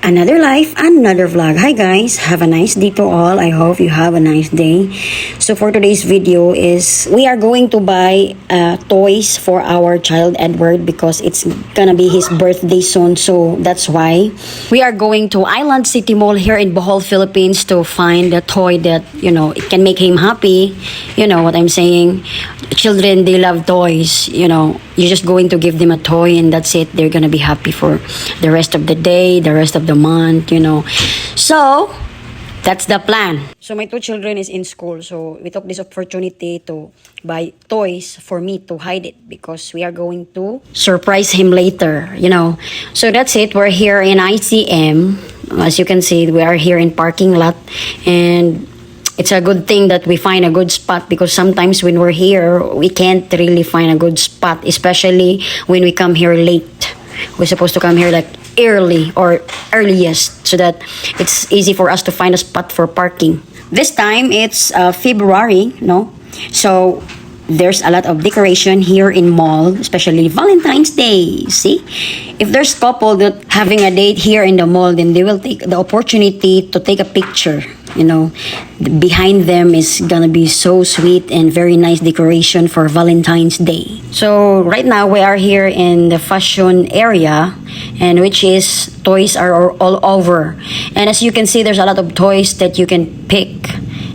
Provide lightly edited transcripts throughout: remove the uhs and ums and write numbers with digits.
Another life, another vlog. Hi guys, have a nice day to all. I hope you have a nice day. So for today's video is we are going to buy toys for our child Edward because it's gonna be his birthday soon. So that's why we are going to Island City Mall here in Bohol, Philippines to find a toy that, it can make him happy. You know what I'm saying? Children, they love toys. You're just going to give them a toy and that's it. They're gonna be happy for the rest of the day, the rest of the month. So that's the plan. So my two children is in school, so we took this opportunity to buy toys for me to hide it because we are going to surprise him later. So that's it. We're here in ICM. As you can see, we are here in parking lot, and it's a good thing that we find a good spot because sometimes when we're here, we can't really find a good spot, especially when we come here late. We're supposed to come here like early or earliest so that it's easy for us to find a spot for parking. This time it's February, no? So there's a lot of decoration here in mall, especially Valentine's Day. See? If there's couple that having a date here in the mall, then they will take the opportunity to take a picture. Behind them is gonna be so sweet and very nice decoration for Valentine's Day. So right now we are here in the fashion area, and which is toys are all over. And as you can see, there's a lot of toys that you can pick.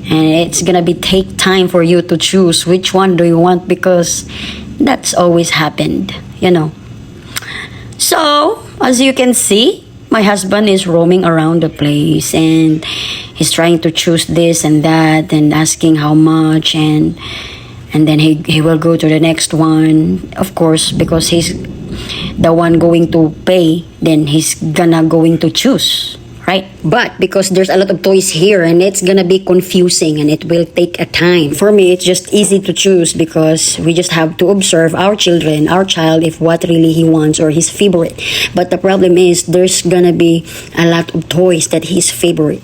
And it's gonna be take time for you to choose which one do you want because that's always happened. So as you can see, my husband is roaming around the place and he's trying to choose this and that and asking how much, and then he will go to the next one, of course, because he's the one going to pay, then he's going to choose, right? But because there's a lot of toys here and it's gonna be confusing and it will take a time. For me, it's just easy to choose because we just have to observe our child, if what really he wants or his favorite. But the problem is there's gonna be a lot of toys that his favorite.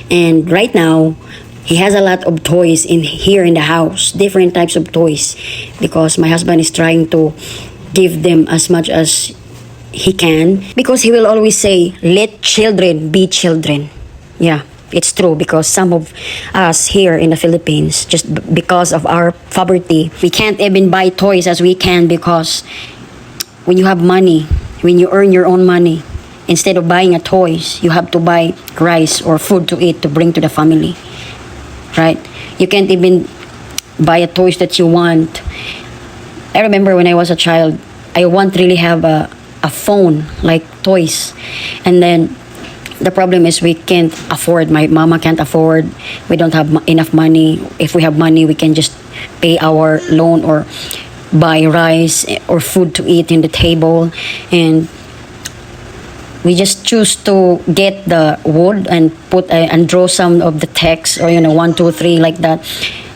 And right now, he has a lot of toys here in the house, different types of toys, because my husband is trying to give them as much as he can, because he will always say, let children be children. Yeah, it's true, because some of us here in the Philippines, just because of our poverty, we can't even buy toys as we can, because when you have money, when you earn your own money, instead of buying a toys, you have to buy rice or food to eat to bring to the family, right? You can't even buy a toys that you want. I remember when I was a child, I want really have a phone, like toys. And then the problem is we can't afford. My mama can't afford. We don't have enough money. If we have money, we can just pay our loan or buy rice or food to eat in the table. And we just choose to get the wood and and draw some of the text, or 1, 2, 3 like that,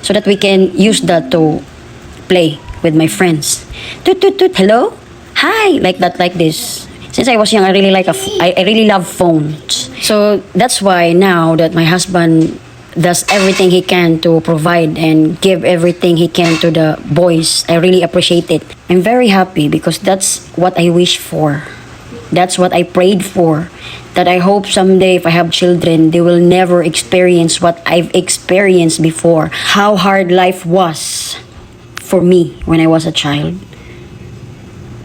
so that we can use that to play with my friends. Toot toot toot, hello, hi, like that, like this. Since I was young, I really love phones. So that's why now that my husband does everything he can to provide and give everything he can to the boys, I really appreciate it. I'm very happy because that's what I wish for. That's what I prayed for. That I hope someday if I have children, they will never experience what I've experienced before. How hard life was for me when I was a child.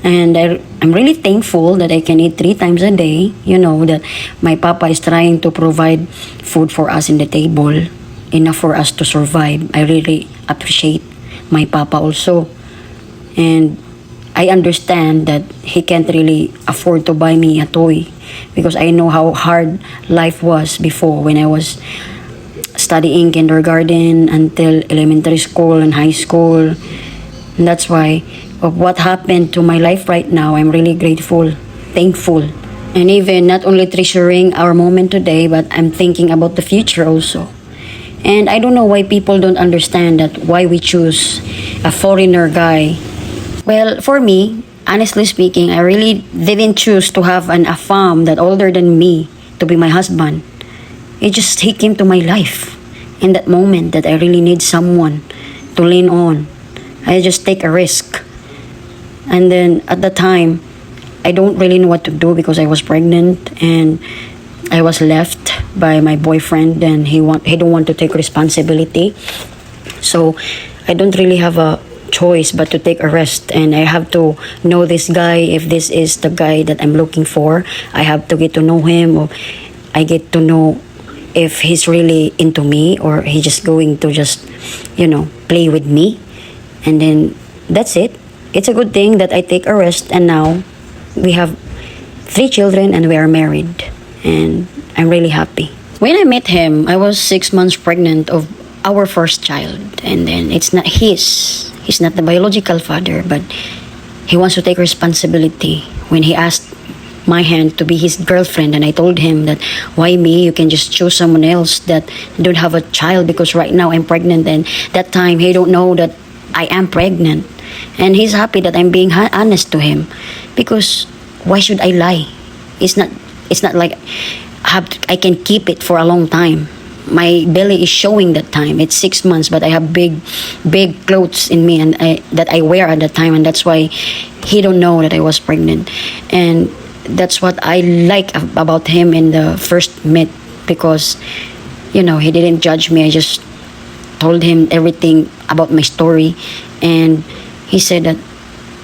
And I'm really thankful that I can eat 3 times a day. That my papa is trying to provide food for us in the table, enough for us to survive. I really appreciate my papa also. And I understand that he can't really afford to buy me a toy because I know how hard life was before when I was studying kindergarten until elementary school and high school. And that's why of what happened to my life right now, I'm really grateful, thankful. And even not only treasuring our moment today, but I'm thinking about the future also. And I don't know why people don't understand that why we choose a foreigner guy. Well, for me, honestly speaking, I really didn't choose to have a farm that older than me to be my husband. He came to my life in that moment that I really need someone to lean on. I just take a risk. And then at the time, I don't really know what to do because I was pregnant and I was left by my boyfriend, and he don't want to take responsibility. So I don't really have a choice but to take a rest, and I have to know this guy. If this is the guy that I'm looking for, I have to get to know him, or I get to know if he's really into me, or he just going to just play with me. And then that's it. It's a good thing that I take a rest, and now we have 3 children and we are married, and I'm really happy. When I met him, I was 6 months pregnant of our first child, and then it's not he's not the biological father, but he wants to take responsibility. When he asked my hand to be his girlfriend, and I told him that, why me? You can just choose someone else that don't have a child, because right now I'm pregnant. And that time he don't know that I am pregnant, and he's happy that I'm being honest to him, because why should I lie? It's not like I can keep it for a long time. My belly is showing that time. It's 6 months, but I have big clothes in me, and that I wear at that time, and that's why he don't know that I was pregnant. And that's what I like about him in the first meet, because he didn't judge me. I just told him everything about my story, and he said that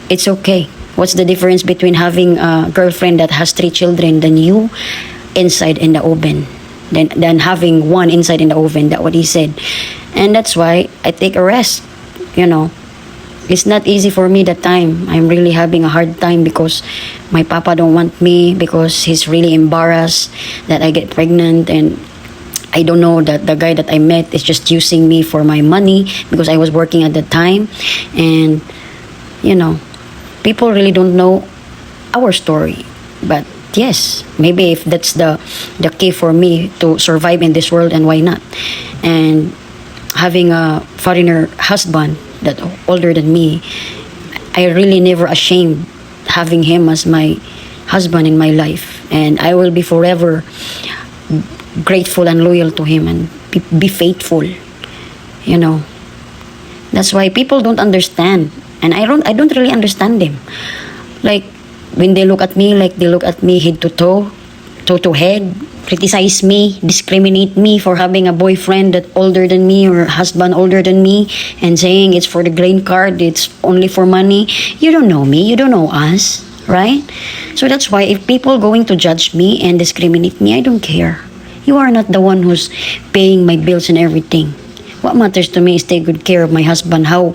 it's okay. What's the difference between having a girlfriend that has 3 children than you inside in the oven, than having one inside in the oven? That's what he said. And that's why I take a rest. It's not easy for me that time. I'm really having a hard time because my papa don't want me, because he's really embarrassed that I get pregnant, and I don't know that the guy that I met is just using me for my money, because I was working at the time. And people really don't know our story. But yes, maybe if that's the key for me to survive in this world, and why not? And having a foreigner husband that older than me, I really never ashamed having him as my husband in my life, and I will be forever grateful and loyal to him, and be faithful. That's why people don't understand, and I don't really understand them. Like, when they look at me, like they look at me head to toe to head, criticize me, discriminate me for having a boyfriend that older than me, or husband older than me, and saying it's for the green card, it's only for money. You don't know me, you don't know us, right? So that's why if people going to judge me and discriminate me, I don't care. You are not the one who's paying my bills and everything. What matters to me is take good care of my husband, how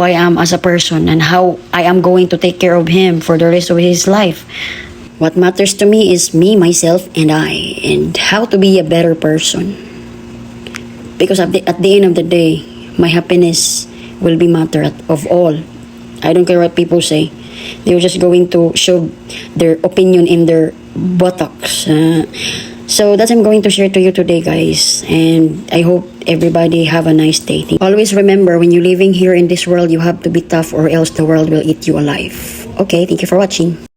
I am as a person, and how I am going to take care of him for the rest of his life. What matters to me is me, myself, and I, and how to be a better person. Because at the end of the day, my happiness will be matter of all. I don't care what people say. They're just going to show their opinion in their buttocks. So that's what I'm going to share to you today, guys. And I hope everybody have a nice day. Always remember, when you're living here in this world, you have to be tough, or else the world will eat you alive. Okay, thank you for watching.